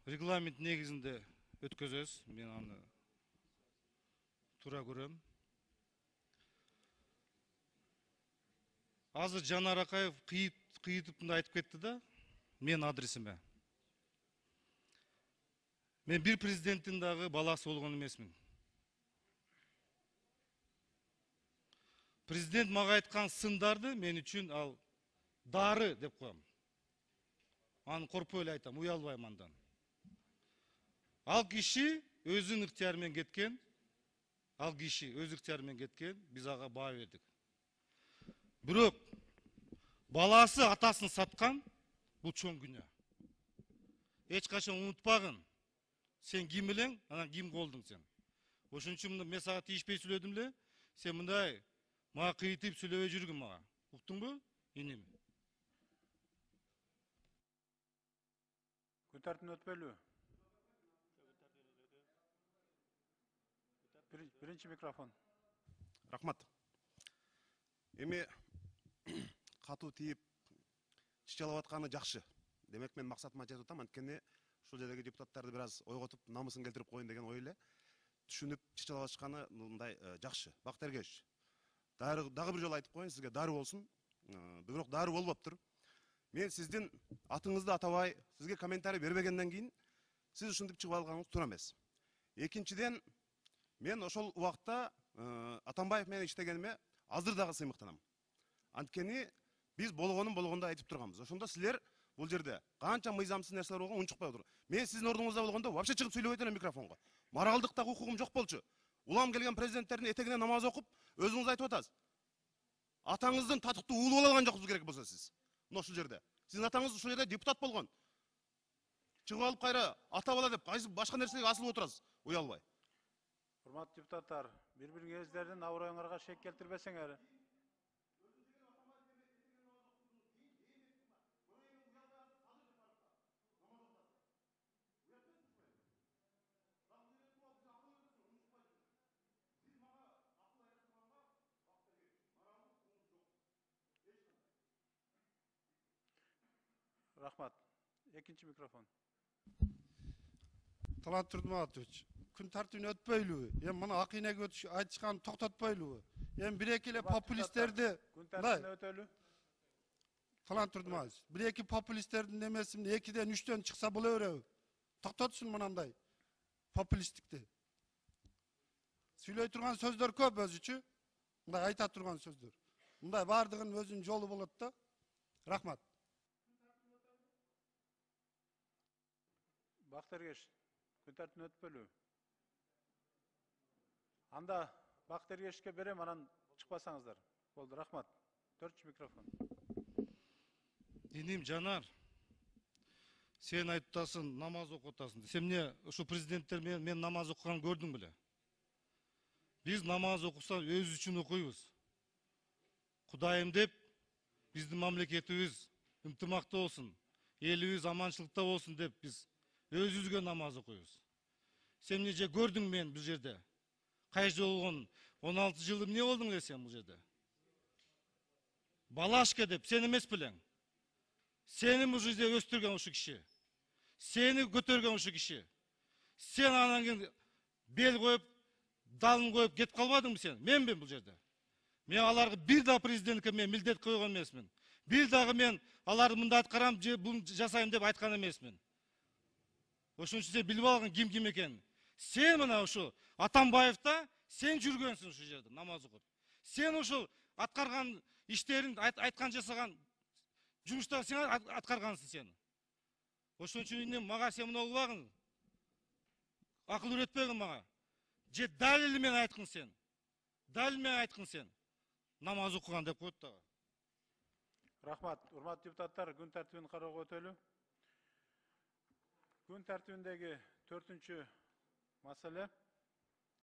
регламент негізінде өткізесіз. Мен аны тура көрем. Азыр Жанар Акаев кыйытып айтып кетті да, мен адресіме. Мен bir президенттің дағы баласы болған емесмін. Президент маға айтқан сындарды мен үшін ал дары деп қоям. Аны корпойлы айтам, уялбайм андан. Ал киши өзүн ыктыярымен кеткен, біз аға баа бердік. Бирок баласы атасын сатқан, бұл чоң күнә. Эч качан унутпагын. Сен ким элең, анан ким болдуң сен. Ошон үчүн мен сага тийишпей сүйлөдүм эле, сен мындай мага кыйтып сүйлөбөй жүргүн мага. Уктуңбу? Иним. Күн тартибин өтпөйлүбү? Биринчи микрофон. Рахмат. Эми катуу тийип чычалап атканы жакшы. Демек мен максатыма жетип атам, анткени ушул жердеги депутаттарды бир аз ойготуп, намысын келтирип коеюн деген ой эле. Түшүнүп чычалап атышканы мындай жакшы. Бактар Эргешевич, дагы бир жолу айтып коеюн, сизге дары болсун. Бирок дары болбоптур. Мен сиздин атыңызды атабай, сизге комментарий бербегенден кийин сиз ушинтип чыгып алганыңыз туура эмес. Экинчиден, мен ошол убакта Атамбаев менен иштегениме азыр дагы сыймыктанам. Анткени биз болгондо айтып турганбыз. Ошондо силер бул жерде канча мыйзамсыз нерселер болгон унчукпай отур. Мен сиздин ордуңузда болгондо вообще чыгып сүйлөбөйт элем микрофонго. Моралдык да укугум жок болчу. Улам келген президенттердин этегине намаз окуп, өзүңүз айтып атасыз. Атаңыздын татыктуу уулу боло алган жоксуз керек болсо сиз. Мына ушул жерде. Сиздин атаңыз ушул жерде депутат болгон. Чыгып алып кайра ата бала деп кайсы башка нерсеге асылып отурасыз, уялбай. Урматтуу депутаттар, бири-бириңиздердин аброюңарга шек келтирбесеңер. Рахмат. Экинчи микрофон. Талант Турдуматович, күн тартибин өтпөйлүбү? Эми мына акыйнеге айтышканды токтотпойлубу? Эми бир-эки эле популисттерди күн тартибин өтөлү. Талант Турдуматович, бир-эки популисттердин немесинде 2-ден 3-төн чыкса боло береби? Токтотсун мынандай популисттикти. Сүйлөй турган сөздөр көп өзүчү. Мындай айта турган сөздөр. Мындай бардыгынын өзүнүн жолу болот да. Рахмат. Бактар Эргешевич, күн тартибин өтпөйлүбү? Анда Бактар Эргешевичке берем, анан чыкпасаңыздар. Болду, рахмат. 4-чү микрофон. Иним Жанар, сен айтып атасың, намаз окуп атасың. Сен эмне ушу президенттер мен намаз окуганын көрдүң беле? Биз намаз окусак өз үчүн окуйбуз. Кудайым деп биздин мамлекетибиз ынтымакта болсун, элибиз аманчылыкта болсун деп биз өзүбүзгө намаз окуйбуз. Сен эмне же көрдүң мен бул жерде? Кайсы болгон 16 жылы эмне болдуң эле сен бул жерде? Балашка деп сен эмес белең? Сени бул жерде өстүргөн ушу киши. Сени көтөргөн ушу киши. Сен анан кийин бел коюп, далын коюп кетип калбадыңбы сен? Менмин бул жерде. Мен аларга бир да президентке мен милдет койгон эмесмин. Бир дагы мен аларды мындай аткарам же бул жасайм деп айткан эмесмин. Ошон үчүн сен билип алгын ким экенин. Сен мына ушу Атамбаевда сен жүргөнсүң ушу жерде намаз окуп. Сен ушул аткарган иштерин айткан жасаган жумуштарды сен аткаргансың сен. Ошон үчүн мага сен мына кылбагын. Акыл үйрөтпөгүн мага. Же далили менен айткын сен. Далил менен айткын сен. Намаз окуган деп коет дагы. Рахмат. Урматтуу депутаттар, күн тартибин кароого өтөлү. Күн тартибиндеги 4-чү маселе